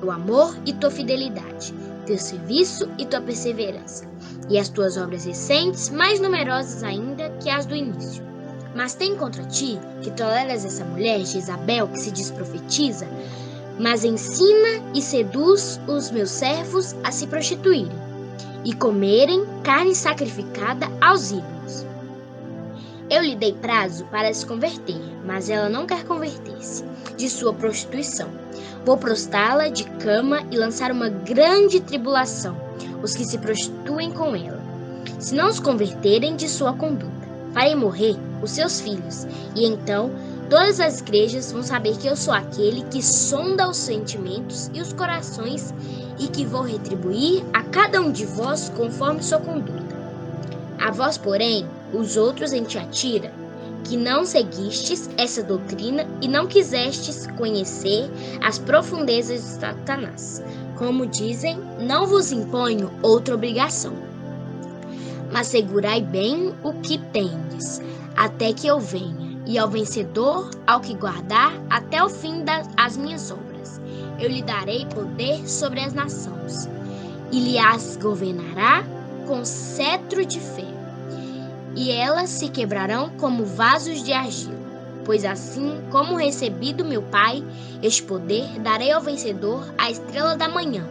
teu amor e tua fidelidade, teu serviço e tua perseverança, e as tuas obras recentes mais numerosas ainda que as do início. Mas tem contra ti que toleras essa mulher, Jezabel, que se diz profetiza, mas ensina e seduz os meus servos a se prostituírem e comerem carne sacrificada aos ídolos. Eu lhe dei prazo para se converter, mas ela não quer converter-se de sua prostituição. Vou prostrá-la de cama e lançar uma grande tribulação os que se prostituem com ela. Se não se converterem de sua conduta, farei morrer os seus filhos, e então todas as igrejas vão saber que eu sou aquele que sonda os sentimentos e os corações e que vou retribuir a cada um de vós conforme sua conduta. A vós, porém, os outros em Tiatira, que não seguistes essa doutrina e não quisestes conhecer as profundezas de Satanás. Como dizem, não vos imponho outra obrigação, mas segurai bem o que tendes, até que eu venha, e ao vencedor, ao que guardar até o fim das minhas obras, eu lhe darei poder sobre as nações, e lhe as governará com cetro de ferro, e elas se quebrarão como vasos de argila. Pois assim como recebi do meu Pai este poder, darei ao vencedor a estrela da manhã.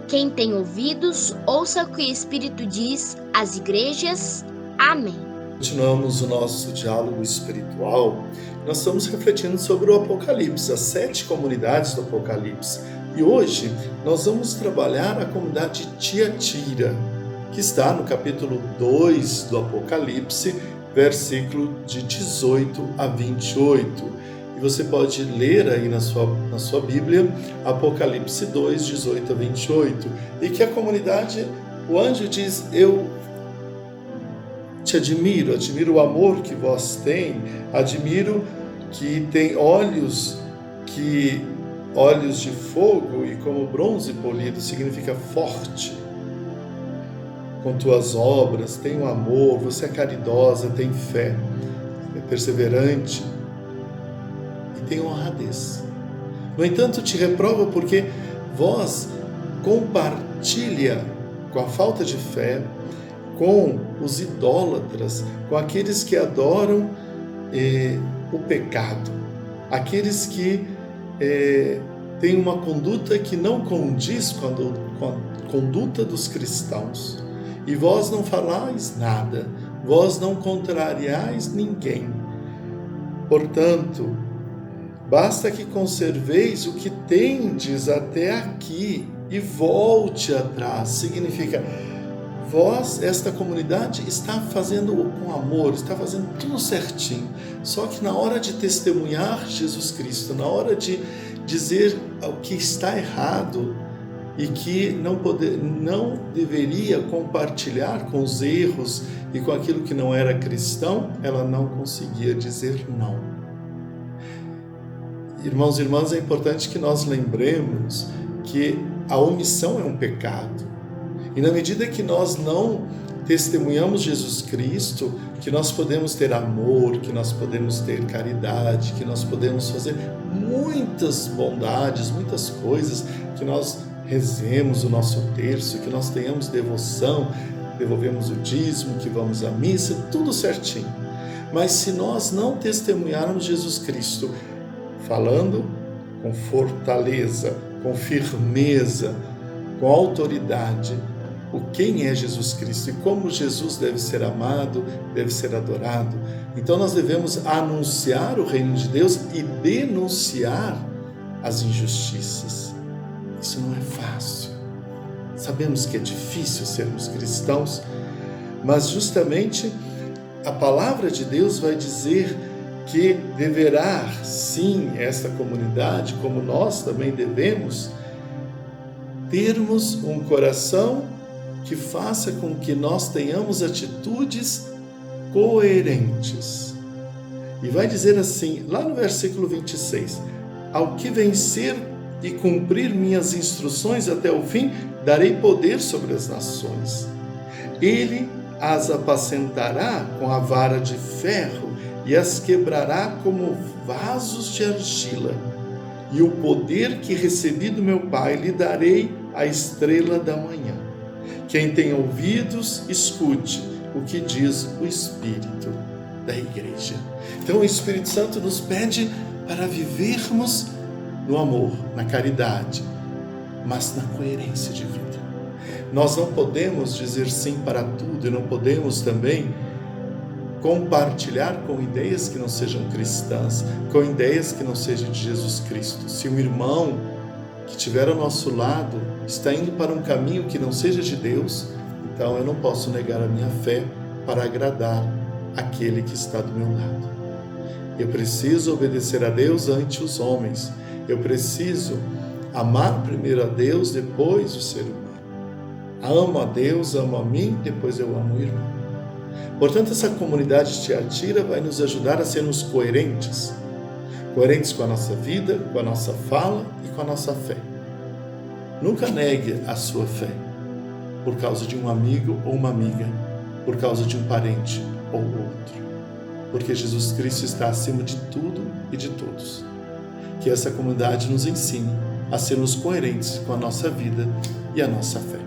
Quem tem ouvidos, ouça o que o Espírito diz às igrejas. Amém. Continuamos o nosso diálogo espiritual. Nós estamos refletindo sobre o Apocalipse, as 7 comunidades do Apocalipse. E hoje nós vamos trabalhar a comunidade de Tiatira, que está no capítulo 2 do Apocalipse, versículo de 18 a 28. E você pode ler aí na sua Bíblia, Apocalipse 2, 18 a 28. E que a comunidade, o anjo diz, eu te admiro o amor que vós tem, admiro que tem olhos de fogo e como bronze polido, significa forte. Com tuas obras, tem um amor, você é caridosa, tem fé, é perseverante e tem honradez. No entanto, te reprova porque vós compartilha com a falta de fé, com os idólatras, com aqueles que adoram o pecado, aqueles que têm uma conduta que não condiz com a conduta dos cristãos. E vós não falais nada, vós não contrariais ninguém. Portanto, basta que conserveis o que tendes até aqui e volte atrás. Significa, vós, esta comunidade, está fazendo com amor, está fazendo tudo certinho. Só que na hora de testemunhar Jesus Cristo, na hora de dizer o que está errado, e que não deveria compartilhar com os erros e com aquilo que não era cristão, ela não conseguia dizer não. Irmãos e irmãs, é importante que nós lembremos que a omissão é um pecado. E na medida que nós não testemunhamos Jesus Cristo, que nós podemos ter amor, que nós podemos ter caridade, que nós podemos fazer muitas bondades, muitas coisas, que nós rezemos o nosso terço, que nós tenhamos devoção, devolvemos o dízimo, que vamos à missa, tudo certinho. Mas se nós não testemunharmos Jesus Cristo, falando com fortaleza, com firmeza, com autoridade, quem é Jesus Cristo e como Jesus deve ser amado, deve ser adorado, então nós devemos anunciar o reino de Deus e denunciar as injustiças. Isso não é fácil. Sabemos que é difícil sermos cristãos, mas justamente a palavra de Deus vai dizer que deverá, sim, esta comunidade, como nós também devemos, termos um coração que faça com que nós tenhamos atitudes coerentes. E vai dizer assim, lá no versículo 26, ao que vencer e cumprir minhas instruções até o fim, darei poder sobre as nações. Ele as apacentará com a vara de ferro e as quebrará como vasos de argila, e o poder que recebi do meu Pai lhe darei a estrela da manhã. Quem tem ouvidos, escute o que diz o Espírito da Igreja. Então o Espírito Santo nos pede para vivermos no amor, na caridade, mas na coerência de vida. Nós não podemos dizer sim para tudo e não podemos também compartilhar com ideias que não sejam cristãs, com ideias que não sejam de Jesus Cristo. Se um irmão que estiver ao nosso lado está indo para um caminho que não seja de Deus, então eu não posso negar a minha fé para agradar aquele que está do meu lado. Eu preciso obedecer a Deus ante os homens. Eu preciso amar primeiro a Deus, depois o ser humano. Amo a Deus, amo a mim, depois eu amo o irmão. Portanto, essa comunidade de Tiatira vai nos ajudar a sermos coerentes. Coerentes com a nossa vida, com a nossa fala e com a nossa fé. Nunca negue a sua fé por causa de um amigo ou uma amiga, por causa de um parente ou outro. Porque Jesus Cristo está acima de tudo e de todos. Que essa comunidade nos ensine a sermos coerentes com a nossa vida e a nossa fé.